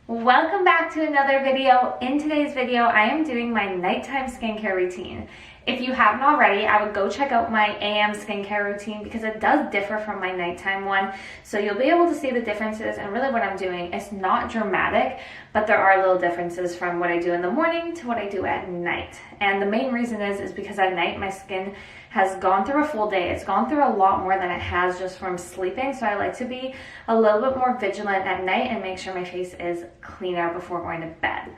Welcome back to another video. In today's video, I am doing my nighttime skincare routine. If you haven't already, I would go check out my AM skincare routine because it does differ from my nighttime one. So you'll be able to see the differences and really what I'm doing. It's not dramatic, but there are little differences from what I do in the morning to what I do at night. And the main reason is because at night my skin has gone through a full day. It's gone through a lot more than it has just from sleeping. So I like to be a little bit more vigilant at night and make sure my face is cleaner before going to bed.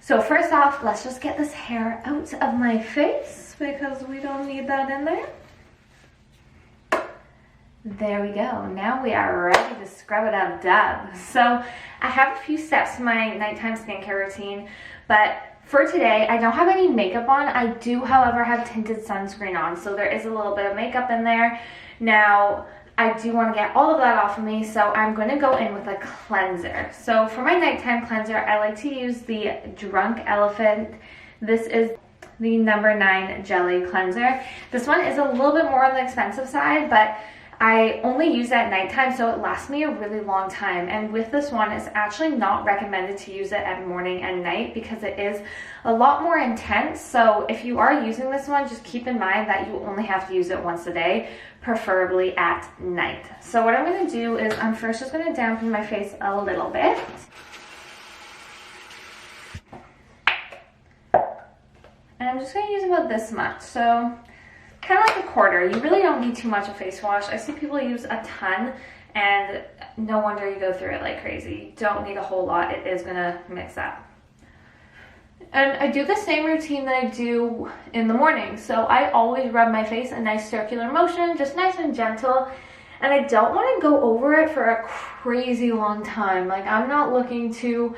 So first off, let's just get this hair out of my face because we don't need that in there. There we go. Now we are ready to scrub it up dub. So I have a few steps to my nighttime skincare routine, but for today, I don't have any makeup on. I do, however, have tinted sunscreen on, so there is a little bit of makeup in there. Now, I do want to get all of that off of me, so I'm going to go in with a cleanser. So for my nighttime cleanser, I like to use the Drunk Elephant. This is the number 9 jelly cleanser. This one is a little bit more on the expensive side, but I only use it at nighttime, so it lasts me a really long time. And with this one, it's actually not recommended to use it at morning and night because it is a lot more intense. So if you are using this one, just keep in mind that you only have to use it once a day, preferably at night. So what I'm going to do is I'm first just going to dampen my face a little bit. And I'm just going to use about this much. So kind of like a quarter. You really don't need too much of face wash. I see people use a ton and no wonder you go through it like crazy. You don't need a whole lot. It is going to mix up. And I do the same routine that I do in the morning. So I always rub my face a nice circular motion, just nice and gentle. And I don't want to go over it for a crazy long time. Like, I'm not looking to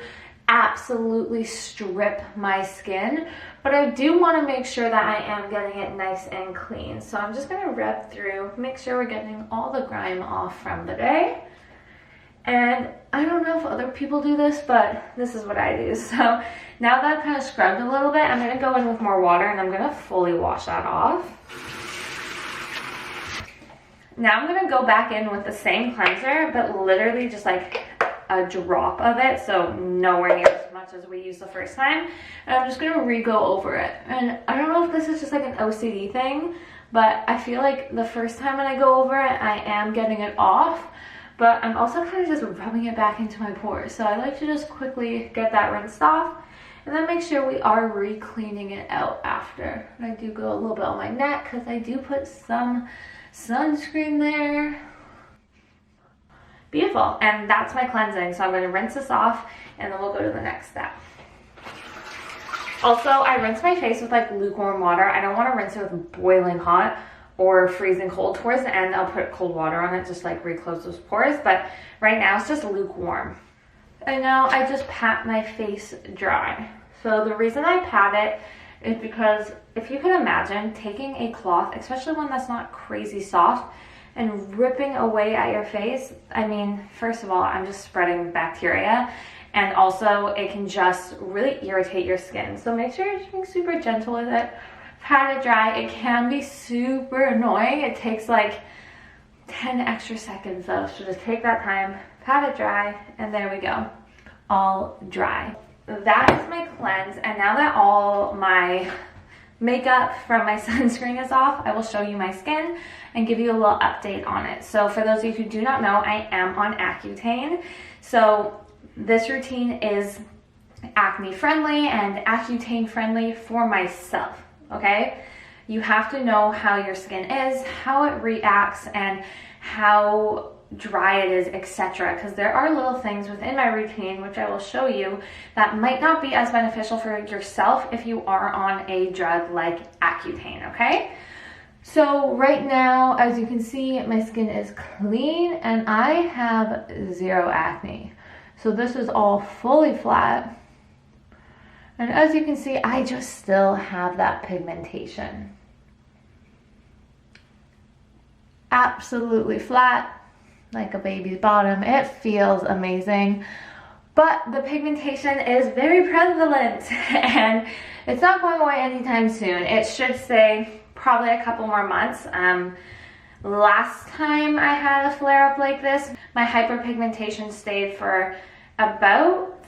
absolutely strip my skin, but I do want to make sure that I am getting it nice and clean. So I'm just going to rub through, make sure we're getting all the grime off from the day. And I don't know if other people do this, but this is what I do. So now that I've kind of scrubbed a little bit, I'm going to go in with more water and I'm going to fully wash that off. Now I'm going to go back in with the same cleanser, but literally just like a drop of it, so nowhere near as much as we used the first time. And I'm just going to re-go over it. And I don't know if this is just like an OCD thing, but I feel like the first time when I go over it, I am getting it off, but I'm also kind of just rubbing it back into my pores. So I like to just quickly get that rinsed off and then make sure we are re-cleaning it out after. And I do go a little bit on my neck because I do put some sunscreen there. Beautiful. And that's my cleansing. So I'm going to rinse this off and then we'll go to the next step. Also, I rinse my face with like lukewarm water. I don't want to rinse it with boiling hot or freezing cold. Towards the end, I'll put cold water on it, just like reclose those pores. But right now it's just lukewarm. And now I just pat my face dry. So the reason I pat it is because if you can imagine taking a cloth, especially one that's not crazy soft, and ripping away at your face, I mean, first of all, I'm just spreading bacteria, and also it can just really irritate your skin. So make sure you're just being super gentle with it. Pat it dry. It can be super annoying. It takes like 10 extra seconds though, so just take that time, pat it dry, and there we go, all dry. That is my cleanse, and now that all my makeup from my sunscreen is off, I will show you my skin and give you a little update on it. So for those of you who do not know, I am on Accutane. So this routine is acne friendly and Accutane friendly for myself, okay? You have to know how your skin is, how it reacts, and how dry it is, etc. Because there are little things within my routine, which I will show you, that might not be as beneficial for yourself if you are on a drug like Accutane, okay? So right now, as you can see, my skin is clean and I have 0 acne. So this is all fully flat. And as you can see, I just still have that pigmentation. Absolutely flat, like a baby's bottom. It feels amazing, but the pigmentation is very prevalent and it's not going away anytime soon. It should stay probably a couple more months. Last time I had a flare up like this, my hyperpigmentation stayed for about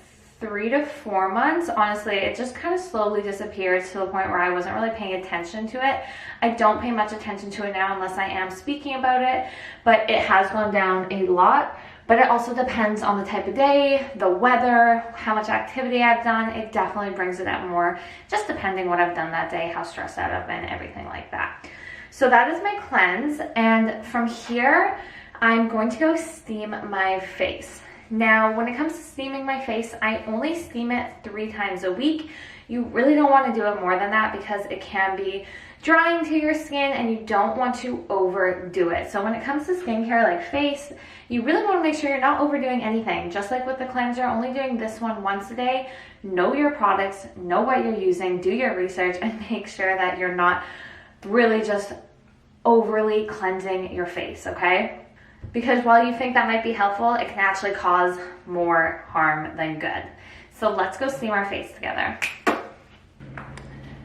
3 to 4 months, honestly, it just kind of slowly disappeared to the point where I wasn't really paying attention to it. I don't pay much attention to it now unless I am speaking about it, but it has gone down a lot. But it also depends on the type of day, the weather, how much activity I've done. It definitely brings it out more, just depending what I've done that day, how stressed out I've been, everything like that. So that is my cleanse, and from here, I'm going to go steam my face. Now, when it comes to steaming my face, I only steam it 3 times a week. You really don't want to do it more than that because it can be drying to your skin and you don't want to overdo it. So when it comes to skincare like face, you really want to make sure you're not overdoing anything. Just like with the cleanser, only doing this one once a day. Know your products, know what you're using, do your research, and make sure that you're not really just overly cleansing your face, okay? Because while you think that might be helpful, it can actually cause more harm than good. So let's go steam our face together.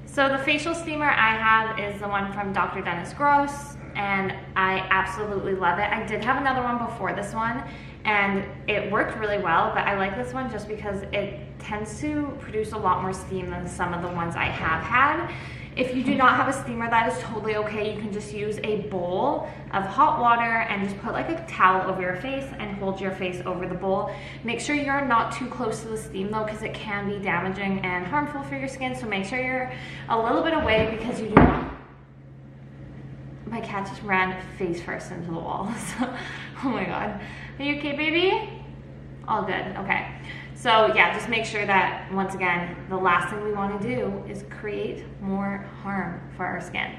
So the facial steamer I have is the one from Dr. Dennis Gross, and I absolutely love it. I did have another one before this one, and it worked really well, but I like this one just because it tends to produce a lot more steam than some of the ones I have had. If you do not have a steamer, that is totally okay. You can just use a bowl of hot water and just put like a towel over your face and hold your face over the bowl. Make sure you're not too close to the steam though, because it can be damaging and harmful for your skin. So make sure you're a little bit away because you do not. My cat just ran face first into the wall. So, oh my God. Are you okay, baby? All good, okay. So yeah, just make sure that, once again, the last thing we want to do is create more harm for our skin.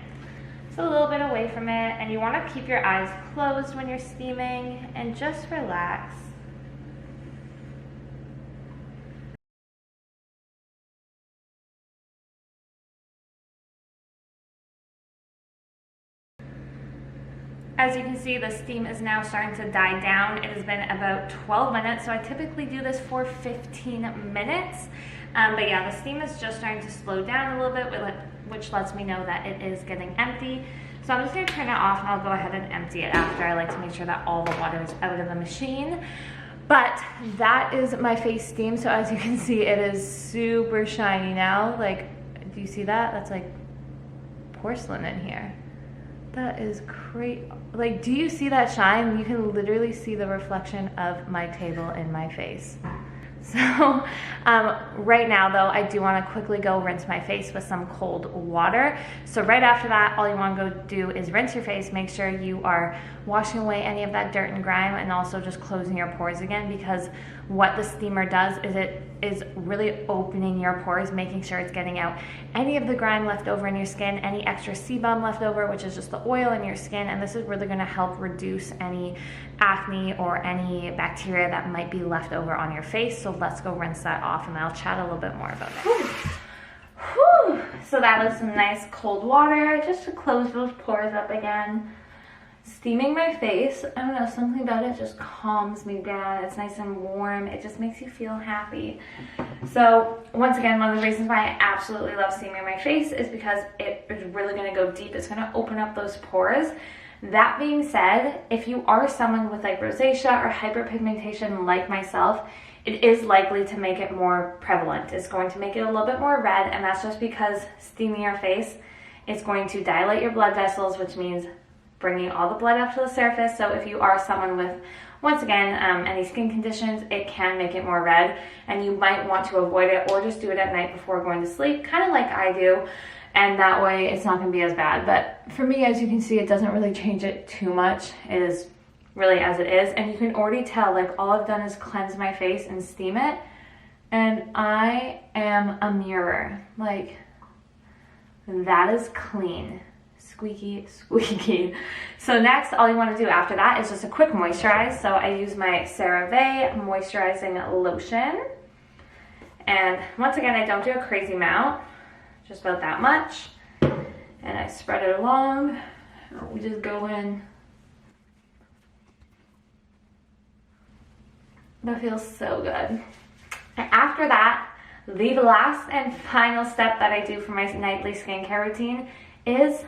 So a little bit away from it, and you want to keep your eyes closed when you're steaming and just relax. As you can see, the steam is now starting to die down. It has been about 12 minutes, so I typically do this for 15 minutes. But yeah, the steam is just starting to slow down a little bit, which lets me know that it is getting empty. So I'm just going to turn it off, and I'll go ahead and empty it after. I like to make sure that all the water is out of the machine. But that is my face steam. So as you can see, it is super shiny now. Like, do you see that? That's like porcelain in here. That is great. Like, do you see that shine? You can literally see the reflection of my table in my face. So right now though, I do want to quickly go rinse my face with some cold water. So right after that, all you want to go do is rinse your face. Make sure you are washing away any of that dirt and grime, and also just closing your pores again, because what the steamer does is it is really opening your pores, making sure it's getting out any of the grime left over in your skin, any extra sebum left over, which is just the oil in your skin, and this is really going to help reduce any acne or any bacteria that might be left over on your face. So let's go rinse that off, and I'll chat a little bit more about it. Whew. So that was some nice cold water just to close those pores up again. Steaming my face, I don't know, something about it just calms me down. It's nice and warm. It just makes you feel happy. So once again, one of the reasons why I absolutely love steaming my face is because it is really going to go deep. It's going to open up those pores. That being said, if you are someone with like rosacea or hyperpigmentation like myself, it is likely to make it more prevalent. It's going to make it a little bit more red, and that's just because steaming your face is going to dilate your blood vessels, which means bringing all the blood up to the surface. So if you are someone with, once again, any skin conditions, it can make it more red, and you might want to avoid it or just do it at night before going to sleep, kind of like I do, and that way it's not going to be as bad. But for me, as you can see, it doesn't really change it too much. It is really as it is, and you can already tell, like, all I've done is cleanse my face and steam it, and I am a mirror. Like, that is clean. Squeaky, squeaky. So next, all you want to do after that is just a quick moisturize. So I use my CeraVe Moisturizing Lotion. And once again, I don't do a crazy amount, just about that much. And I spread it along. We just go in. That feels so good. And after that, the last and final step that I do for my nightly skincare routine is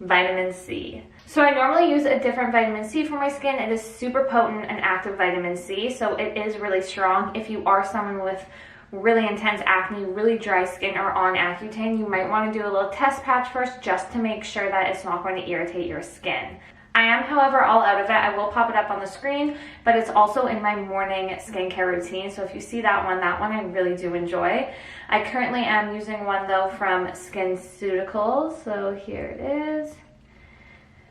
vitamin C. So I normally use a different vitamin C for my skin. It is super potent and active vitamin C, so it is really strong. If you are someone with really intense acne, really dry skin, or on Accutane, you might want to do a little test patch first just to make sure that it's not going to irritate your skin. I am, however, all out of it. I will pop it up on the screen, but it's also in my morning skincare routine. So if you see that one I really do enjoy. I currently am using one though from Skinceuticals. So here it is.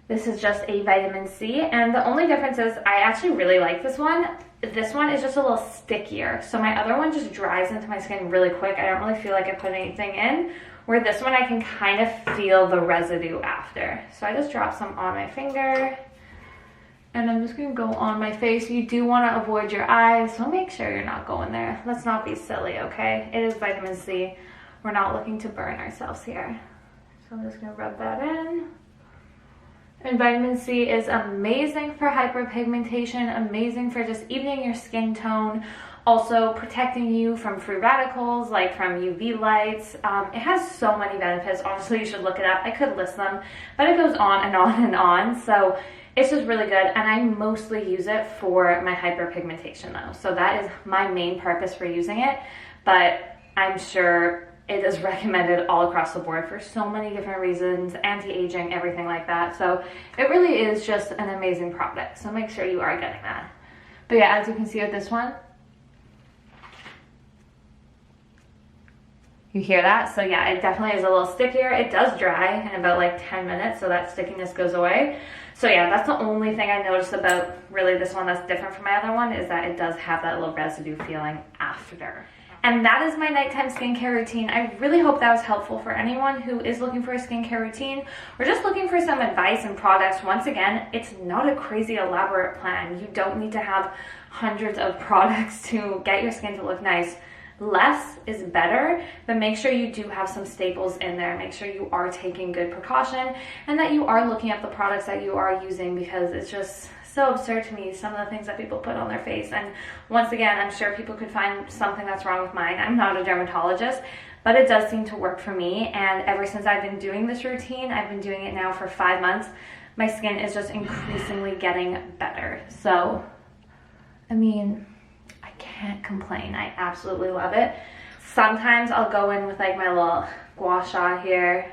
This is just a vitamin C, and the only difference is I actually really like this one. This one is just a little stickier. So my other one just dries into my skin really quick. I don't really feel like I put anything in. Where this one I can kind of feel the residue after. So I just drop some on my finger. And I'm just gonna go on my face. You do wanna avoid your eyes, so make sure you're not going there. Let's not be silly, okay? It is vitamin C. We're not looking to burn ourselves here. So I'm just gonna rub that in. And vitamin C is amazing for hyperpigmentation, amazing for just evening your skin tone, also protecting you from free radicals, like from UV lights. It has so many benefits. Honestly, you should look it up. I could list them, but it goes on and on and on. So it's just really good, and I mostly use it for my hyperpigmentation though. So that is my main purpose for using it, but I'm sure it is recommended all across the board for so many different reasons, anti-aging, everything like that. So it really is just an amazing product. So make sure you are getting that. But yeah, as you can see with this one, you hear that? So yeah, it definitely is a little stickier. It does dry in about like 10 minutes, so that stickiness goes away. So yeah, that's the only thing I noticed about really this one that's different from my other one, is that it does have that little residue feeling after. And that is my nighttime skincare routine. I really hope that was helpful for anyone who is looking for a skincare routine or just looking for some advice and products. Once again, it's not a crazy elaborate plan. You don't need to have hundreds of products to get your skin to look nice. Less is better, but make sure you do have some staples in there. Make sure you are taking good precaution and that you are looking at the products that you are using, because it's just so absurd to me, some of the things that people put on their face. And once again, I'm sure people could find something that's wrong with mine. I'm not a dermatologist, but it does seem to work for me. And ever since I've been doing this routine, I've been doing it now for 5 months, my skin is just increasingly getting better. So, I mean, I can't complain. I absolutely love it. Sometimes I'll go in with like my little gua sha here,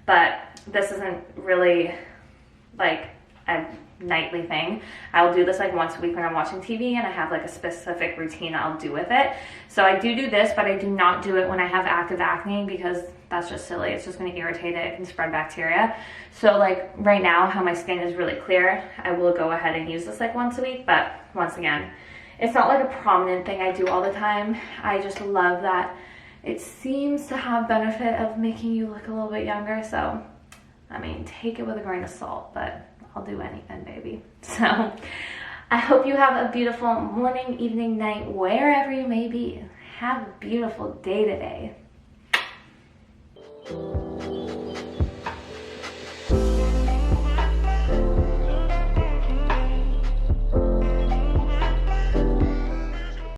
but this isn't really like a nightly thing. I'll do this like once a week when I'm watching TV and I have like a specific routine I'll do with it. So I do this, but I do not do it when I have active acne, because that's just silly. It's just going to irritate it. It can spread bacteria. So like right now, how my skin is really clear, I will go ahead and use this like once a week. But once again, it's not like a prominent thing I do all the time. I just love that it seems to have benefit of making you look a little bit younger. So, I mean, take it with a grain of salt, but I'll do anything, baby. So I hope you have a beautiful morning, evening, night, wherever you may be. Have a beautiful day today.